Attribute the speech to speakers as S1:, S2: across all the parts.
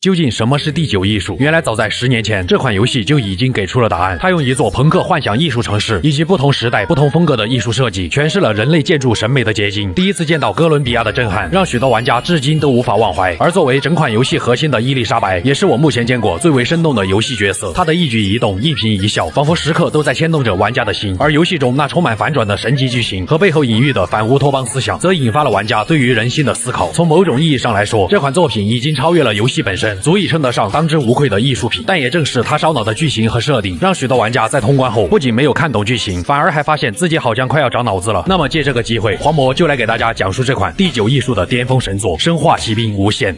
S1: 究竟什么是第9艺术？原来早在10年前，这款游戏就已经给出了答案。它用一座朋克幻想艺术城市以及不同时代、不同风格的艺术设计，诠释了人类建筑审美的结晶。第一次见到哥伦比亚的震撼，让许多玩家至今都无法忘怀。而作为整款游戏核心的伊丽莎白，也是我目前见过最为生动的游戏角色。她的一举一动、一颦一笑，仿佛时刻都在牵动着玩家的心。而游戏中那充满反转的神级剧情和背后隐喻的反乌托邦思想，则引发了玩家对于人性的思考。从某种意义上来说，这款作品已经超越了游戏本身，足以称得上当之无愧的艺术品。但也正是它烧脑的剧情和设定，让许多玩家在通关后不仅没有看懂剧情，反而还发现自己好像快要长脑子了。那么借这个机会，黄魔就来给大家讲述这款第9艺术的巅峰神作《生化奇兵：无限》。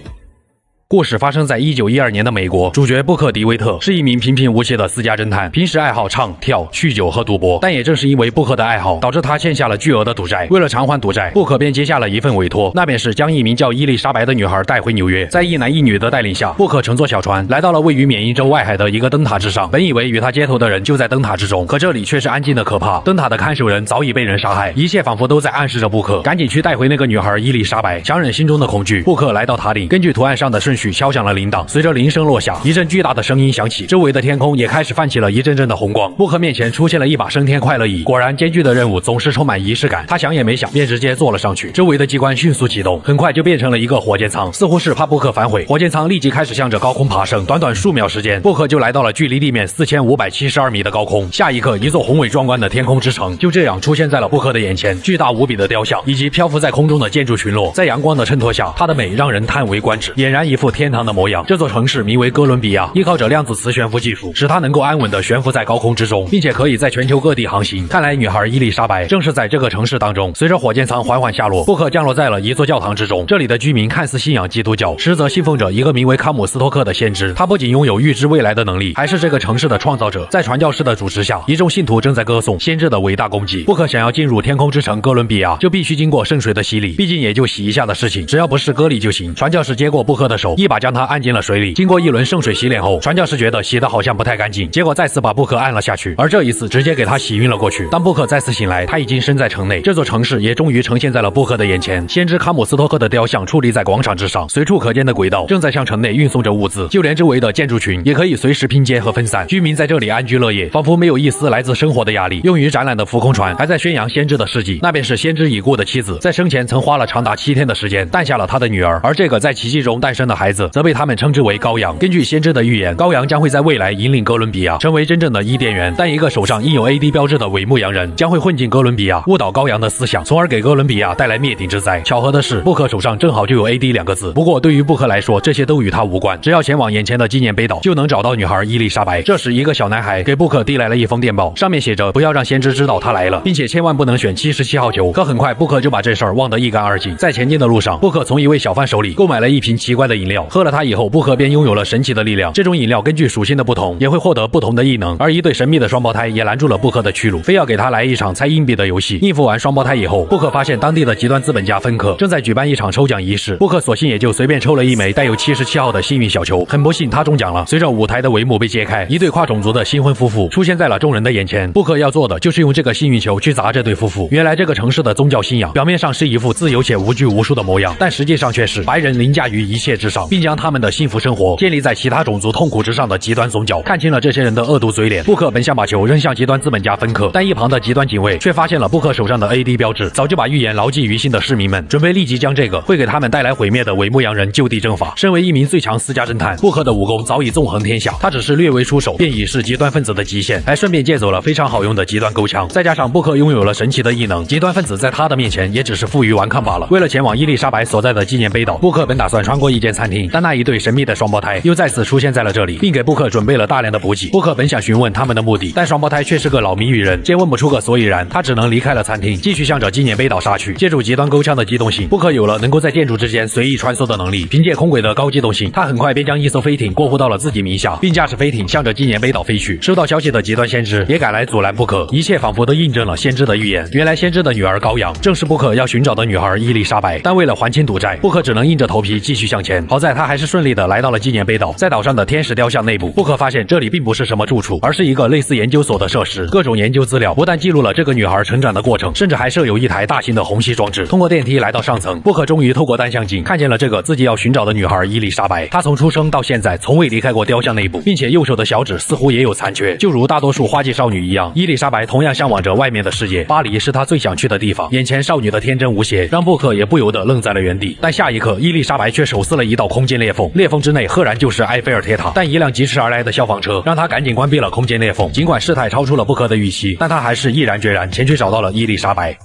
S1: 故事发生在1912年的美国，主角布克·迪维特是一名平平无奇的私家侦探，平时爱好唱跳、酗酒和赌博。但也正是因为布克的爱好，导致他欠下了巨额的赌债。为了偿还赌债，布克便接下了一份委托，那便是将一名叫伊丽莎白的女孩带回纽约。在一男一女的带领下，布克乘坐小船来到了位于缅因州外海的一个灯塔之上。本以为与他接头的人就在灯塔之中，可这里却是安静的可怕。灯塔的看守人早已被人杀害，一切仿佛都在暗示着布克赶紧去带回那个女孩伊丽莎白。强忍心中的恐惧，布克来到塔顶，根据图案上的顺序敲响了铃铛。随着铃声落下，一阵巨大的声音响起，周围的天空也开始泛起了一阵阵的红光。布克面前出现了一把升天快乐椅。果然，艰巨的任务总是充满仪式感。他想也没想，便直接坐了上去。周围的机关迅速启动，很快就变成了一个火箭舱，似乎是怕布克反悔。火箭舱立即开始向着高空爬升。短短数秒时间，布克就来到了距离地面4572米的高空。下一刻，一座宏伟壮观的天空之城就这样出现在了布克的眼前。巨大无比的雕像以及漂浮在空中的建筑群落，在阳光的衬托下，它的美让人叹为观止，俨然一副天堂的模样。这座城市名为哥伦比亚，依靠着量子磁悬浮技术，使它能够安稳地悬浮在高空之中，并且可以在全球各地航行。看来女孩伊丽莎白正是在这个城市当中。随着火箭舱缓缓下落，布克降落在了一座教堂之中。这里的居民看似信仰基督教，实则信奉着一个名为康姆斯托克的先知。他不仅拥有预知未来的能力，还是这个城市的创造者。在传教士的主持下，一众信徒正在歌颂先知的伟大功绩。布克想要进入天空之城哥伦比亚，就必须经过圣水的洗礼，毕竟也就洗一下的事情，只要不是割礼就行。传教士接过布克的手，一把将他按进了水里。经过一轮圣水洗脸后，传教士觉得洗的好像不太干净，结果再次把布克按了下去，而这一次直接给他洗晕了过去。当布克再次醒来，他已经身在城内，这座城市也终于呈现在了布克的眼前。先知康姆斯托克的雕像矗立在广场之上，随处可见的轨道正在向城内运送着物资，就连周围的建筑群也可以随时拼接和分散。居民在这里安居乐业，仿佛没有一丝来自生活的压力。用于展览的浮空船还在宣扬先知的事迹，那便是先知已故的妻子在生前曾花了长达7天的时间诞下了他的女儿，而这个在奇迹中诞生的孩子则被他们称之为羔羊。根据先知的预言，羔羊将会在未来引领哥伦比亚成为真正的伊甸园，但一个手上印有 AD 标志的伪牧羊人将会混进哥伦比亚，误导羔羊的思想，从而给哥伦比亚带来灭顶之灾。巧合的是，布克手上正好就有 AD 2个字，不过对于布克来说，这些都与他无关，只要前往眼前的纪念碑岛，就能找到女孩伊丽莎白。这时，一个小男孩给布克递来了一封电报，上面写着不要让先知知道他来了，并且千万不能选77号球。可很快，布克就把这事儿忘得一干二净。在前进的路上，布克从一位小贩手里购买了一瓶奇怪的饮料，喝了它以后，布克便拥有了神奇的力量。这种饮料根据属性的不同，也会获得不同的异能。而一对神秘的双胞胎也拦住了布克的去路，非要给他来一场猜硬币的游戏。应付完双胞胎以后，布克发现当地的极端资本家芬克正在举办一场抽奖仪式，布克索性也就随便抽了一枚带有77号的幸运小球。很不幸，他中奖了。随着舞台的帷幕被揭开，一对跨种族的新婚夫妇出现在了众人的眼前。布克要做的就是用这个幸运球去砸这对夫妇。原来这个城市的宗教信仰表面上是一副自由且无拘无束的模样，但实际上却是白人凌驾于一切之上，并将他们的幸福生活建立在其他种族痛苦之上的极端宗教。看清了这些人的恶毒嘴脸，布克本想把球扔向极端资本家芬克，但一旁的极端警卫却发现了布克手上的 AD 标志，早就把预言牢记于心的市民们准备立即将这个会给他们带来毁灭的伪牧羊人就地正法。身为一名最强私家侦探，布克的武功早已纵横天下，他只是略微出手便已是极端分子的极限，还顺便借走了非常好用的极端钩枪。再加上布克拥有了神奇的异能，极端分子在他的面前也只是负隅顽抗罢了。为了前往伊丽莎白所在的纪念碑岛，布克本打算穿过一间餐厅，但那一对神秘的双胞胎又再次出现在了这里，并给布克准备了大量的补给。布克本想询问他们的目的，但双胞胎却是个老谜语人，见问不出个所以然，他只能离开了餐厅，继续向着纪念碑岛杀去。借助极端钩枪的机动性，布克有了能够在建筑之间随意穿梭的能力。凭借空轨的高机动性，他很快便将一艘飞艇过户到了自己名下，并驾驶飞艇向着纪念碑岛飞去。收到消息的极端先知也赶来阻拦布克，一切仿佛都印证了先知的预言。原来先知的女儿羔羊正是布克要寻找的女孩伊丽莎白，但为了还清赌债，布克只能硬着头皮继续向前。好在在他还是顺利的来到了纪念碑岛，在岛上的天使雕像内部，布克发现这里并不是什么住处，而是一个类似研究所的设施。各种研究资料不但记录了这个女孩成长的过程，甚至还设有一台大型的虹吸装置。通过电梯来到上层，布克终于透过单向镜看见了这个自己要寻找的女孩伊丽莎白。她从出生到现在从未离开过雕像内部，并且右手的小指似乎也有残缺。就如大多数花季少女一样，伊丽莎白同样向往着外面的世界。巴黎是她最想去的地方。眼前少女的天真无邪，让布克也不由得愣在了原地。但下一刻，伊丽莎白却手撕了一道空间裂缝，裂缝之内赫然就是埃菲尔铁塔。但一辆疾驰而来的消防车让他赶紧关闭了空间裂缝。尽管事态超出了布克的预期，但他还是毅然决然前去找到了伊丽莎白。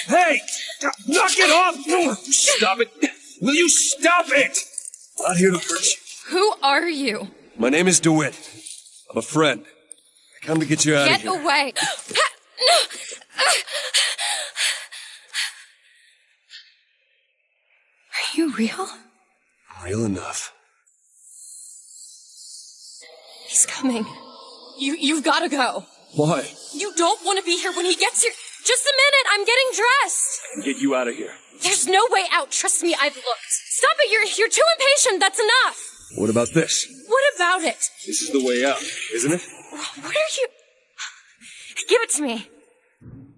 S2: Hey! Knock it off! Stop it! Will you stop it? Not here to hurt you.
S3: Who are you?
S2: My name is DeWitt. I'm a friend. I come to get you out of
S3: Get
S2: here.
S3: away! Are you real?
S2: Real enough.
S3: He's coming. You've gotta go.
S2: Why?
S3: You don't want to be here when he gets here. Just a minute, I'm getting dressed.
S2: Get you out of here.
S3: There's no way out. Trust me, I've looked. Stop it, you're too impatient. That's enough.
S2: What about this?
S3: What about it?
S2: This is the way out, isn't it?
S3: What are you... Give it to me.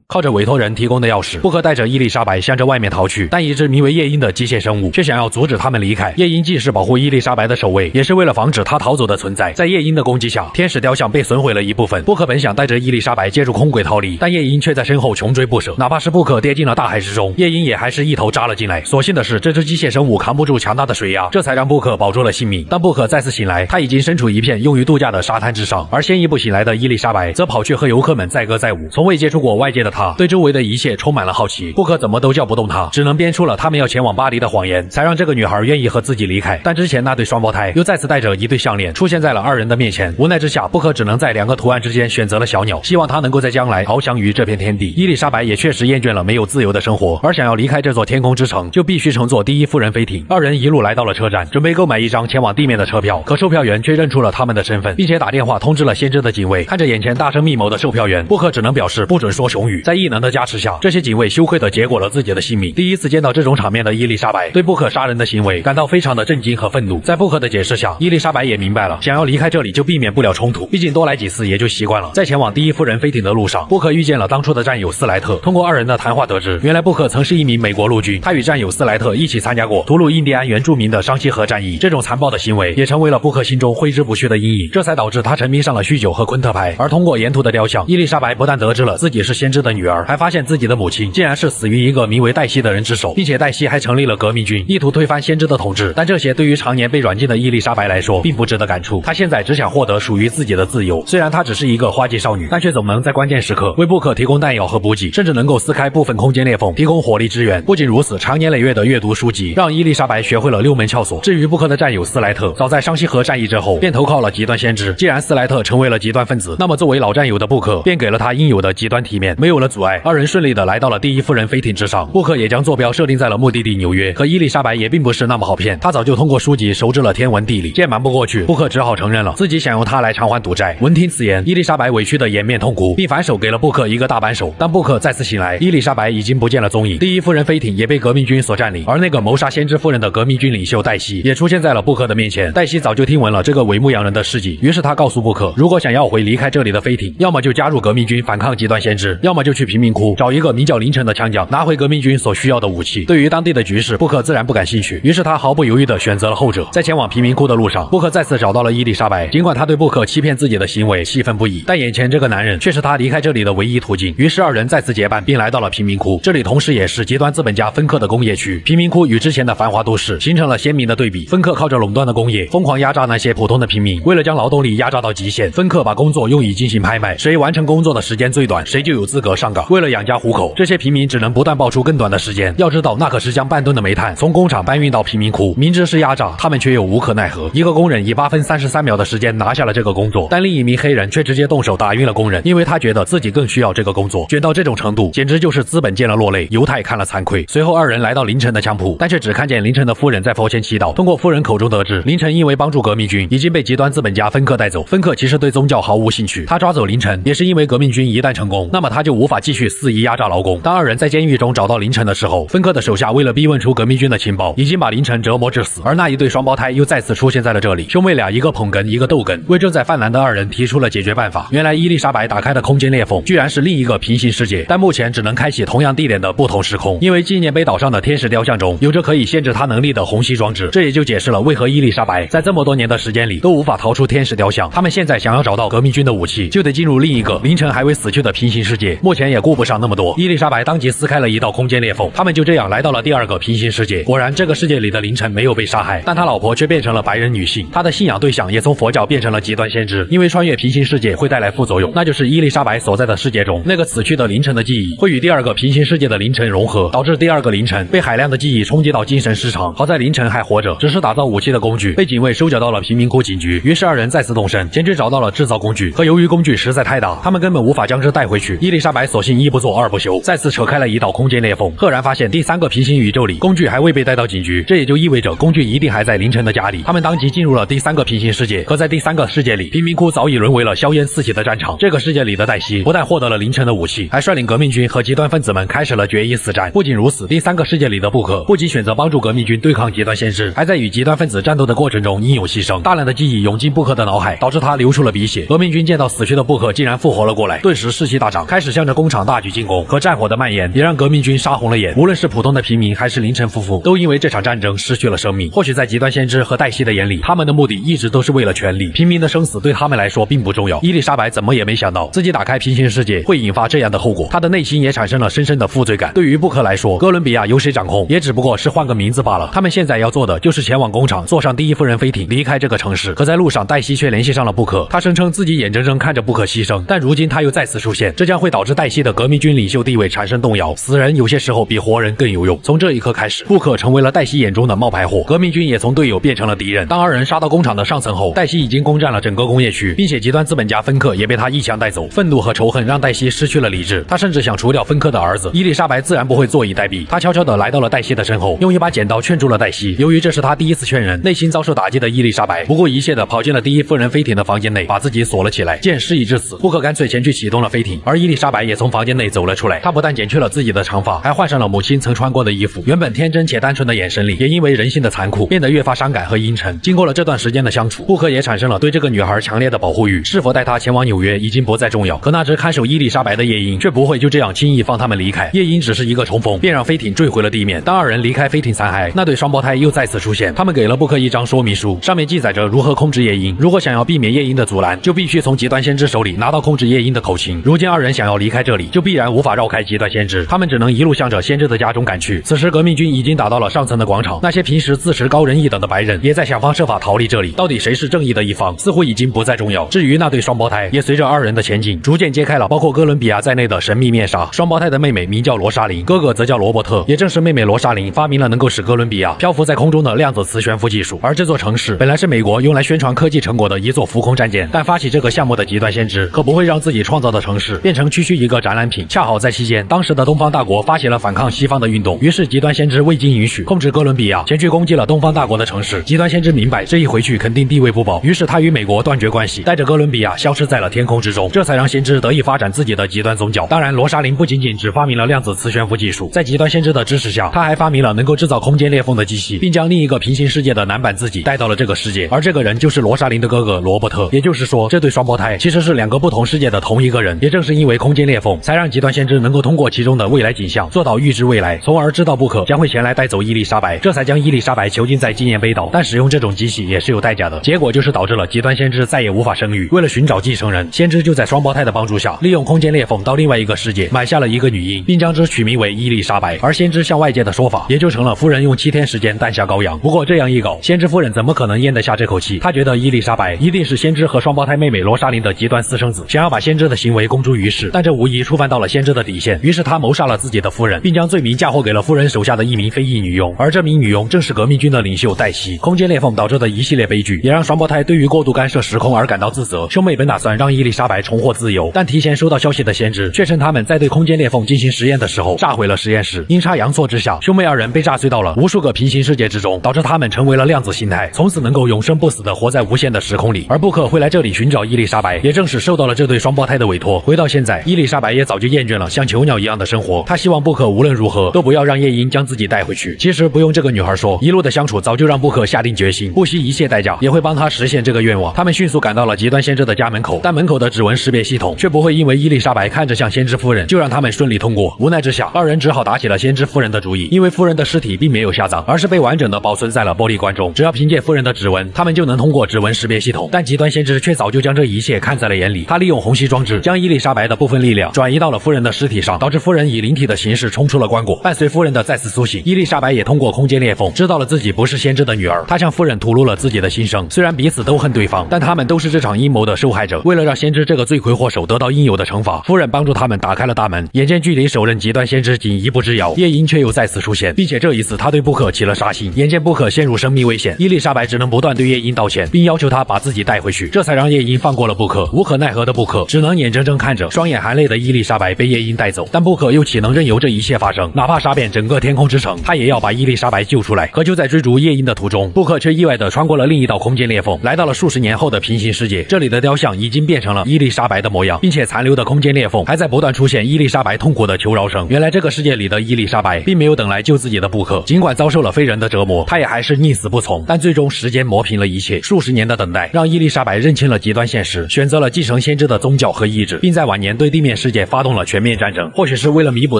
S1: 靠着委托人提供的钥匙，布克带着伊丽莎白向着外面逃去，但一只名为夜莺的机械生物却想要阻止他们离开。夜莺既是保护伊丽莎白的守卫，也是为了防止她逃走的存在。在夜莺的攻击下，天使雕像被损毁了一部分。布克本想带着伊丽莎白借助空轨逃离，但夜莺却在身后穷追不舍。哪怕是布克跌进了大海之中，夜莺也还是一头扎了进来。所幸的是，这只机械生物扛不住强大的水压，这才让布克保住了性命。当布克再次醒来，他已经身处一片用于度假的沙滩之上，而先一步醒来的伊丽莎白则跑去和游客们载歌载舞。从未接触过外界的他，对周围的一切充满了好奇。布克怎么都叫不动他，只能编出了他们要前往巴黎的谎言，才让这个女孩愿意和自己离开。但之前那对双胞胎又再次带着一对项链出现在了二人的面前。无奈之下，布克只能在两个图案之间选择了小鸟，希望他能够在将来翱翔于这片天地。伊丽莎白也确实厌倦了没有自由的生活，而想要离开这座天空之城，就必须乘坐第一夫人飞艇。二人一路来到了车站，准备购买一张前往地面的车票，可售票员却认出了他们的身份，并且打电话通知了先知的警卫。看着眼前大声密谋的售票员，布克只能表示不准说雄语。在异能的加持下，这些警卫羞愧地结果了自己的性命。第一次见到这种场面的伊丽莎白对布克杀人的行为感到非常的震惊和愤怒。在布克的解释下，伊丽莎白也明白了，想要离开这里就避免不了冲突，毕竟多来几次也就习惯了。在前往第一夫人飞艇的路上，布克遇见了当初的战友斯莱特。通过二人的谈话得知，原来布克曾是一名美国陆军，他与战友斯莱特一起参加过屠戮印第安原住民的商西河战役。这种残暴的行为也成为了布克心中挥之不去的阴影，这才导致他沉迷上了酗酒和昆特牌。而通过沿途的雕像，伊丽莎白不但得知了自己是先知的女儿，还发现自己的母亲竟然是死于一个名为黛西的人之手，并且黛西还成立了革命军，意图推翻先知的统治。但这些对于常年被软禁的伊丽莎白来说并不值得感触，她现在只想获得属于自己的自由。虽然她只是一个花季少女，但却总能在关键时刻为布克提供弹药和补给，甚至能够撕开部分空间裂缝，提供火力支援。不仅如此，常年累月的阅读书籍让伊丽莎白学会了6门窍所。至于布克的战友斯莱特，早在商西河战役之后便投靠了极端先知。既然斯莱特成为了极端分子，那么作为老战友的布克便给了他应有的极端体面。没有了阻碍，二人顺利的来到了第一夫人飞艇之上。布克也将坐标设定在了目的地纽约。可伊丽莎白也并不是那么好骗，她早就通过书籍熟知了天文地理。见瞒不过去，布克只好承认了自己想用她来偿还赌债。闻听此言，伊丽莎白委屈的掩面痛哭，并反手给了布克一个大扳手。当布克再次醒来，伊丽莎白已经不见了踪影，第一夫人飞艇也被革命军所占领，而那个谋杀先知夫人的革命军领袖黛西也出现在了布克的面前。黛西早就听闻了这个伪牧羊人的事迹，于是他告诉布克，如果想要回离开这里的飞艇，要么就加入革命军反抗极端先知，要么就去贫民窟找一个名叫林晨的枪匠，拿回革命军所需要的武器。对于当地的局势，布克自然不感兴趣，于是他毫不犹豫地选择了后者。在前往贫民窟的路上，布克再次找到了伊丽莎白。尽管他对布克欺骗自己的行为气愤不已，但眼前这个男人却是他离开这里的唯一途径。于是二人再次结伴，并来到了贫民窟。这里同时也是极端资本家芬克的工业区。贫民窟与之前的繁华都市形成了鲜明的对比。芬克靠着垄断的工业，疯狂压榨那些普通的平民。为了将劳动力压榨到极限，芬克把工作用以进行拍卖，谁完成工作的时间最短，谁就有资格上上岗。为了养家糊口，这些平民只能不断爆出更短的时间。要知道，那可是将半吨的煤炭从工厂搬运到贫民窟，明知是压榨，他们却又无可奈何。一个工人以8分33秒的时间拿下了这个工作，但另一名黑人却直接动手打晕了工人，因为他觉得自己更需要这个工作。卷到这种程度，简直就是资本见了落泪，犹太看了惭愧。随后二人来到凌晨的枪铺，但却只看见凌晨的夫人在佛前祈祷。通过夫人口中得知，凌晨因为帮助革命军，已经被极端资本家芬克带走。芬克其实对宗教毫无兴趣，他抓走凌晨也是因为革命军一旦成功，那么他就无法继续肆意压榨劳工。当二人在监狱中找到凌晨的时候，芬克的手下为了逼问出革命军的情报，已经把凌晨折磨致死。而那一对双胞胎又再次出现在了这里，兄妹俩一个捧哏一个逗哏，为正在犯难的二人提出了解决办法。原来伊丽莎白打开的空间裂缝居然是另一个平行世界，但目前只能开启同样地点的不同时空，因为纪念碑岛上的天使雕像中有着可以限制他能力的虹吸装置。这也就解释了为何伊丽莎白在这么多年的时间里都无法逃出天使雕像。他们现在想要找到革命军的武器，就得进入另一个凌晨还未死去的平行世界。目前也顾不上那么多，伊丽莎白当即撕开了一道空间裂缝，他们就这样来到了第二个平行世界。果然，这个世界里的凌晨没有被杀害，但他老婆却变成了白人女性，他的信仰对象也从佛教变成了极端先知。因为穿越平行世界会带来副作用，那就是伊丽莎白所在的世界中那个死去的凌晨的记忆会与第二个平行世界的凌晨融合，导致第二个凌晨被海量的记忆冲击到精神失常。好在凌晨还活着，只是打造武器的工具被警卫收缴到了贫民窟警局。于是二人再次动身，前去找到了制造工具，可由于工具实在太大，他们根本无法将之带回去。伊丽莎白索性一不做二不休，再次扯开了一道空间裂缝，赫然发现第三个平行宇宙里工具还未被带到警局，这也就意味着工具一定还在凌晨的家里。他们当即进入了第三个平行世界，可在第三个世界里，贫民窟早已沦为了硝烟四起的战场。这个世界里的黛西不但获得了凌晨的武器，还率领革命军和极端分子们开始了决一死战。不仅如此，第三个世界里的布克不仅选择帮助革命军对抗极端先知，还在与极端分子战斗的过程中英勇牺牲。大量的记忆涌进布克的脑海，导致他流出了鼻血。革命军见到死去的布克竟然复活了过来，顿时士气大涨，开始向着工厂大举进攻。可战火的蔓延也让革命军杀红了眼，无论是普通的平民还是凌晨夫妇，都因为这场战争失去了生命。或许在极端先知和黛西的眼里，他们的目的一直都是为了权力，平民的生死对他们来说并不重要。伊丽莎白怎么也没想到自己打开平行世界会引发这样的后果，她的内心也产生了深深的负罪感。对于布克来说，哥伦比亚由谁掌控也只不过是换个名字罢了，他们现在要做的就是前往工厂，坐上第一夫人飞艇离开这个城市。可在路上，黛西却联系上了布克，他声称自己眼睁睁看着布克牺牲，但如今他又再次出现，这将会导致黛西的革命军领袖地位产生动摇。死人有些时候比活人更有用。从这一刻开始，布克成为了黛西眼中的冒牌货，革命军也从队友变成了敌人。当二人杀到工厂的上层后，黛西已经攻占了整个工业区，并且极端资本家芬克也被他一枪带走。愤怒和仇恨让黛西失去了理智，他甚至想除掉芬克的儿子。伊丽莎白自然不会坐以待毙，他悄悄地来到了黛西的身后，用一把剪刀劝住了黛西。由于这是他第一次劝人，内心遭受打击的伊丽莎白不顾一切地跑进了第一夫人飞艇的房间内，把自己锁了起来。见事已至此，布克干脆前去启动了飞艇，而伊丽莎白也从房间内走了出来。她不但剪去了自己的长发，还换上了母亲曾穿过的衣服。原本天真且单纯的眼神里，也因为人性的残酷变得越发伤感和阴沉。经过了这段时间的相处，布克也产生了对这个女孩强烈的保护欲，是否带她前往纽约已经不再重要。可那只看守伊丽莎白的夜莺却不会就这样轻易放他们离开。夜莺只是一个冲锋，便让飞艇坠回了地面。当二人离开飞艇残骸，那对双胞胎又再次出现，他们给了布克一张说明书，上面记载着如何控制夜莺。如果想要避免夜莺的阻拦，就必须从极端先知手里拿到控制夜莺的口琴。如今二人想要离开这里，就必然无法绕开极端先知，他们只能一路向着先知的家中赶去。此时革命军已经打到了上层的广场，那些平时自持高人一等的白人也在想方设法逃离这里。到底谁是正义的一方，似乎已经不再重要。至于那对双胞胎，也随着二人的前进，逐渐揭开了包括哥伦比亚在内的神秘面纱。双胞胎的妹妹名叫罗莎琳，哥哥则叫罗伯特。也正是妹妹罗莎琳发明了能够使哥伦比亚漂浮在空中的量子磁悬浮技术。而这座城市本来是美国用来宣传科技成果的一座浮空战舰，但发起这个项目的极端先知可不会让自己创造的城市变成区区一个展览品。恰好在期间，当时的东方大国发起了反抗西方的运动，于是极端先知未经允许控制哥伦比亚，前去攻击了东方大国的城市。极端先知明白这一回去肯定地位不保，于是他与美国断绝关系，带着哥伦比亚消失在了天空之中，这才让先知得以发展自己的极端宗教。当然，罗莎琳不仅仅只发明了量子磁悬浮技术，在极端先知的支持下，他还发明了能够制造空间裂缝的机器，并将另一个平行世界的男版自己带到了这个世界。而这个人就是罗莎琳的哥哥罗伯特。也就是说，这对双胞胎其实是两个不同世界的同一个人。也正是因为空间裂缝，才让极端先知能够通过其中的未来景象做到预知未来，从而知道布克将会前来带走伊丽莎白，这才将伊丽莎白囚禁在纪念碑岛。但使用这种机器也是有代价的，结果就是导致了极端先知再也无法生育。为了寻找继承人，先知就在双胞胎的帮助下，利用空间裂缝到另外一个世界买下了一个女婴，并将之取名为伊丽莎白。而先知向外界的说法也就成了夫人用7天时间诞下羔羊。不过这样一搞，先知夫人怎么可能咽得下这口气？她觉得伊丽莎白一定是先知和双胞胎妹妹罗莎琳的极端私生子，想要把先知的行为公诸于世。但这无疑疑触犯到了先知的底线，于是他谋杀了自己的夫人，并将罪名嫁祸给了夫人手下的一名非裔女佣，而这名女佣正是革命军的领袖黛西。空间裂缝导致的一系列悲剧，也让双胞胎对于过度干涉时空而感到自责。兄妹本打算让伊丽莎白重获自由，但提前收到消息的先知却趁他们在对空间裂缝进行实验的时候炸毁了实验室。阴差阳错之下，兄妹二人被炸碎到了无数个平行世界之中，导致他们成为了量子形态，从此能够永生不死的活在无限的时空里。而布克会来这里寻找伊丽莎白，也正是受到了这对双胞胎的委托。回到现在，伊丽莎白也早就厌倦了像囚鸟一样的生活，她希望布克无论如何都不要让夜莺将自己带回去。其实不用这个女孩说，一路的相处早就让布克下定决心，不惜一切代价也会帮她实现这个愿望。他们迅速赶到了极端先知的家门口，但门口的指纹识别系统却不会因为伊丽莎白看着像先知夫人就让他们顺利通过。无奈之下，二人只好打起了先知夫人的主意，因为夫人的尸体并没有下葬，而是被完整的保存在了玻璃罐中。只要凭借夫人的指纹，他们就能通过指纹识别系统。但极端先知却早就将这一切看在了眼里，他利用虹吸装置将伊丽莎白的部分力量转移到了夫人的尸体上，导致夫人以灵体的形式冲出了棺椁。伴随夫人的再次苏醒，伊丽莎白也通过空间裂缝知道了自己不是先知的女儿。她向夫人吐露了自己的心声，虽然彼此都恨对方，但他们都是这场阴谋的受害者。为了让先知这个罪魁祸首得到应有的惩罚，夫人帮助他们打开了大门。眼见距离首任极端先知仅一步之遥，夜莺却又再次出现，并且这一次他对布克起了杀心。眼见布克陷入生命危险，伊丽莎白只能不断对夜莺道歉，并要求他把自己带回去，这才让夜莺放过了布克。无可奈何的布克只能眼睁睁看着双眼含泪的伊丽莎白被夜莺带走，但布克又岂能任由这一切发生？哪怕杀遍整个天空之城，他也要把伊丽莎白救出来。可就在追逐夜莺的途中，布克却意外地穿过了另一道空间裂缝，来到了数十年后的平行世界。这里的雕像已经变成了伊丽莎白的模样，并且残留的空间裂缝还在不断出现伊丽莎白痛苦的求饶声。原来这个世界里的伊丽莎白并没有等来救自己的布克，尽管遭受了非人的折磨，她也还是宁死不从。但最终时间磨平了一切，数十年的等待让伊丽莎白认清了极端现实，选择了继承先知的宗教和意志，并在晚年对地面世界发动了全面战争。或许是为了弥补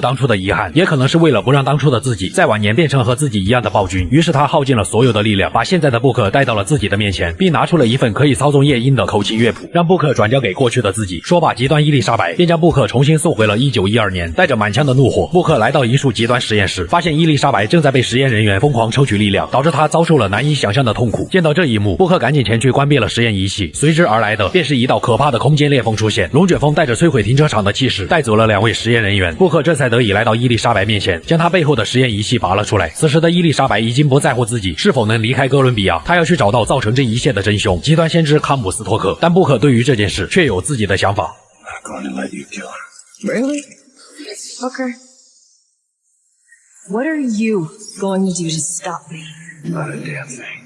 S1: 当初的遗憾，也可能是为了不让当初的自己在晚年变成和自己一样的暴君，于是他耗尽了所有的力量，把现在的布克带到了自己的面前，并拿出了一份可以操纵夜莺的口琴乐谱，让布克转交给过去的自己。说罢极端伊丽莎白，便将布克重新送回了1912年。带着满腔的怒火，布克来到一处极端实验室，发现伊丽莎白正在被实验人员疯狂抽取力量，导致他遭受了难以想象的痛苦。见到这一幕，布克赶紧前去关闭了实验仪器，随之而来的便是一道可怕的空间裂缝出现。龙卷风带着摧毁停车场的气势带走了2位实验人员，布克这才得以来到伊丽莎白面前，将她背后的实验仪器拔了出来。此时的伊丽莎白已经不在乎自己是否能离开哥伦比亚，她要去找到造成这一切的真凶——极端先知康姆斯托克。但布克对于这件事却有自己的想法。
S2: I'm not going to let you kill her. Really?
S4: Booker, what are you going to do to stop me?
S2: Not a damn thing.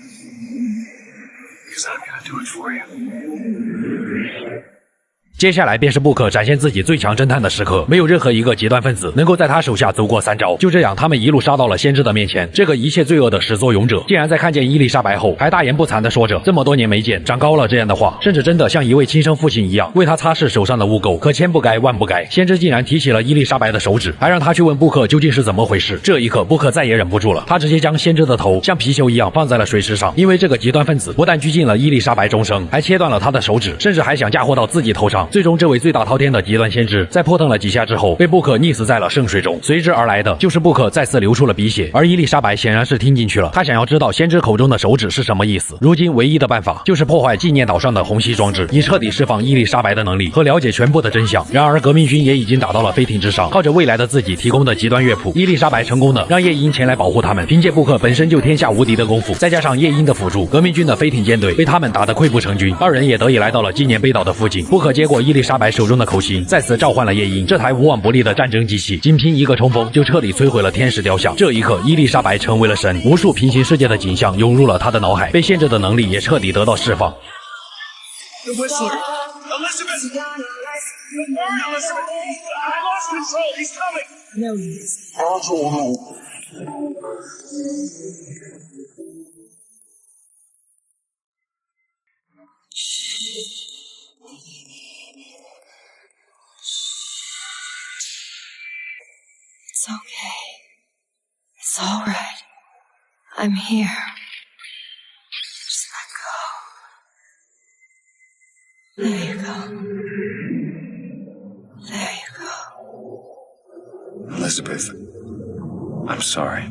S2: Because I'm going to do it for you.
S1: 接下来便是布克展现自己最强侦探的时刻，没有任何一个极端分子能够在他手下走过3招。就这样，他们一路杀到了先知的面前。这个一切罪恶的始作俑者，竟然在看见伊丽莎白后，还大言不惭地说着这么多年没见，长高了这样的话，甚至真的像一位亲生父亲一样为他擦拭手上的污垢。可千不该万不该，先知竟然提起了伊丽莎白的手指，还让他去问布克究竟是怎么回事。这一刻，布克再也忍不住了，他直接将先知的头像皮球一样放在了水池上。因为这个极端分子不但拘禁了伊丽莎白终生，还切断了他的手指，甚至还想嫁祸到自己头上。最终，这位最大滔天的极端先知在扑腾了几下之后，被布克溺死在了圣水中。随之而来的就是布克再次流出了鼻血，而伊丽莎白显然是听进去了，她想要知道先知口中的手指是什么意思。如今唯一的办法就是破坏纪念岛上的虹吸装置，以彻底释放伊丽莎白的能力和了解全部的真相。然而革命军也已经打到了飞艇之上，靠着未来的自己提供的极端乐谱，伊丽莎白成功的让夜莺前来保护他们。凭借布克本身就天下无敌的功夫，再加上夜莺的辅助，革命军的飞艇舰队被他们打得溃不成军。二人也得以来到了纪念碑岛的附近。布克接过伊丽莎白手中的口琴，再次召唤了夜莺，这台无往不利的战争机器，仅凭一个冲锋就彻底摧毁了天使雕像。这一刻，伊丽莎白成为了神，无数平行世界的景象涌入了他的脑海，被限制的能力也彻底得到释放。
S2: The Whistler! Elizabeth! Elizabeth! I lost control! He's coming!
S4: No, he isn't. It's okay. It's all right. I'm here. Just let go. There you go. There you go.
S2: Elizabeth, I'm sorry.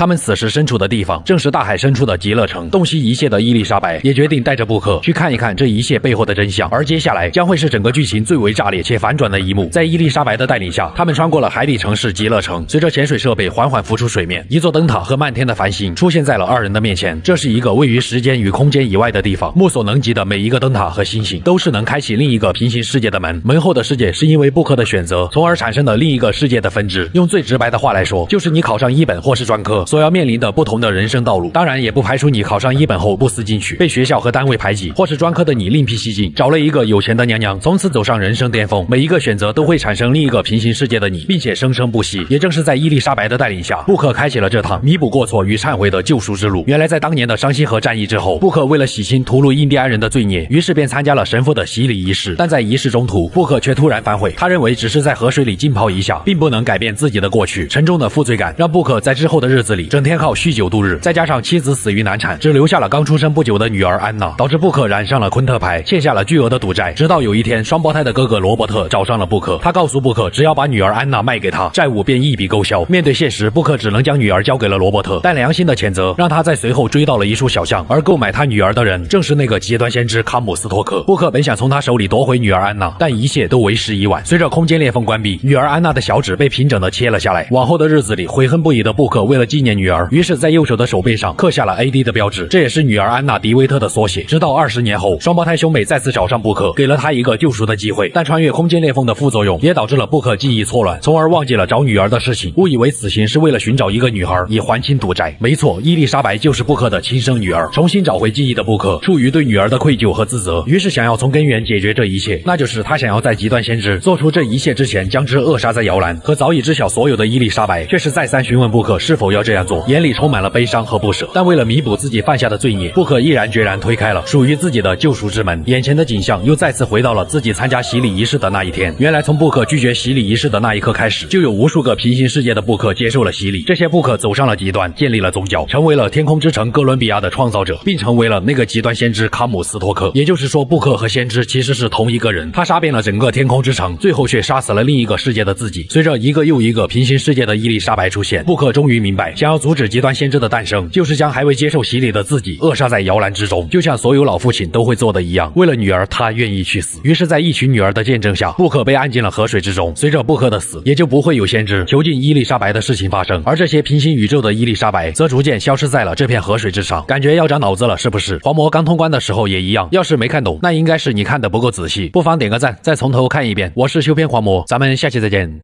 S1: 他们此时身处的地方正是大海深处的极乐城。洞悉一切的伊丽莎白也决定带着布克去看一看这一切背后的真相。而接下来将会是整个剧情最为炸裂且反转的一幕。在伊丽莎白的带领下，他们穿过了海底城市极乐城，随着潜水设备缓缓浮出水面，一座灯塔和漫天的繁星出现在了二人的面前。这是一个位于时间与空间以外的地方，目所能及的每一个灯塔和星星都是能开启另一个平行世界的门。门后的世界是因为布克的选择，从而产生的另一个世界的分支。用最直白的话来说，就是你考上一本或是专科所要面临的不同的人生道路。当然，也不排除你考上一本后不思进取，被学校和单位排挤，或是专科的你另辟蹊径，找了一个有钱的娘娘，从此走上人生巅峰。每一个选择都会产生另一个平行世界的你，并且生生不息。也正是在伊丽莎白的带领下，布克开启了这趟弥补过错与忏悔的救赎之路。原来在当年的伤心河战役之后，布克为了洗清屠戮印第安人的罪孽，于是便参加了神父的洗礼仪式。但在仪式中途，布克却突然反悔，他认为只是在河水里浸泡一下，并不能改变自己的过去。沉重的负罪感让布克在之后的日子里整天靠酗酒度日，再加上妻子死于难产，只留下了刚出生不久的女儿安娜，导致布克染上了昆特牌，欠下了巨额的赌债。直到有一天，双胞胎的哥哥罗伯特找上了布克，他告诉布克，只要把女儿安娜卖给他，债务便一笔勾销。面对现实，布克只能将女儿交给了罗伯特，但良心的谴责让他在随后追到了一处小巷，而购买他女儿的人正是那个极端先知康姆斯托克。布克本想从他手里夺回女儿安娜，但一切都为时已晚。随着空间裂缝关闭，女儿安娜的小指被平整的切了下来。往后的日子里，悔恨不已的布克为了纪念女儿，于是在右手的手背上刻下了 AD 的标志，这也是女儿安娜迪维特的缩写。直到20年后，双胞胎兄妹再次找上布克，给了他一个救赎的机会。但穿越空间裂缝的副作用也导致了布克记忆错乱，从而忘记了找女儿的事情，误以为此行是为了寻找一个女孩以还清赌债。没错，伊丽莎白就是布克的亲生女儿。重新找回记忆的布克出于对女儿的愧疚和自责，于是想要从根源解决这一切，那就是他想要在极端先知做出这一切之前将之扼杀在摇篮。可早已知晓所有的伊丽莎白却是再三询问布克是否要这样做，眼里充满了悲伤和不舍。但为了弥补自己犯下的罪孽，布克毅然决然推开了属于自己的救赎之门。眼前的景象又再次回到了自己参加洗礼仪式的那一天。原来从布克拒绝洗礼仪式的那一刻开始，就有无数个平行世界的布克接受了洗礼。这些布克走上了极端，建立了宗教，成为了天空之城哥伦比亚的创造者，并成为了那个极端先知康姆斯托克。也就是说，布克和先知其实是同一个人，他杀遍了整个天空之城，最后却杀死了另一个世界的自己。随着一个又一个平行世界的伊丽莎白出现，布克终于明白，想要阻止极端先知的诞生，就是将还未接受洗礼的自己扼杀在摇篮之中，就像所有老父亲都会做的一样。为了女儿，他愿意去死。于是在一群女儿的见证下，布克被按进了河水之中。随着布克的死，也就不会有先知囚禁伊丽莎白的事情发生，而这些平行宇宙的伊丽莎白则逐渐消失在了这片河水之上。感觉要长脑子了是不是？黄魔刚通关的时候也一样，要是没看懂，那应该是你看的不够仔细，不妨点个赞，再从头看一遍。我是修篇黄魔，咱们下期再见。